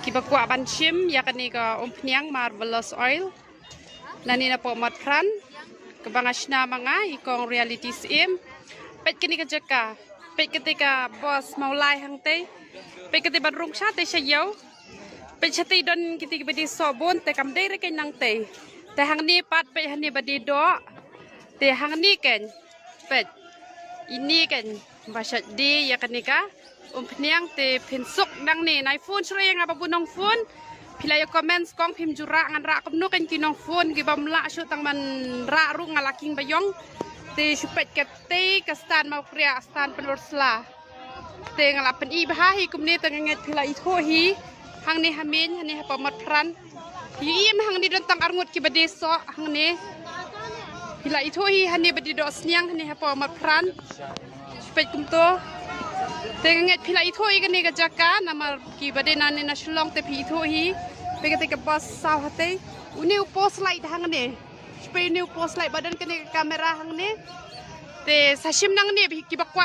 Kibakwa banshim yakni ka umpniang marvelous oil. Nani na po matpran. Kabangashna mga ikong reality sim. Pet kini ka jaka. Pet ketika bos maulay hangte. Pet ketika barung siya te siya yaw. Pet siya te don kiti badi sobon te kam day rekin nang te. Te hang ni pat pet hang ni badi do. Te hang ni ken. Pet. Ini kan basyat di yakni ka. Umpniang te pinsuk nang ni nai phone sure yang apa punong phone pilai comments kong pim jura ngan ra komno kan kinong phone gi bamla shu tang man ra ru ngalaking bayong te supet kete kastan mau pria stan penursla te ngalapen i bahi kumne tanganget pilai tho hi hang ni hamin hani apa mat pran hi hang ni don tang arngut ki badeso hang ni pilai tho hi hani badi do sniang hani apa mat pran supet kumto Tenget pila itu ikan ni kejaka nama kibade nane nasulong te pi itu hi pegate ke bos saw hate uni upos light hang ne spray ni upos light badan kene kamera hang ne te sashim nang ne kibakwa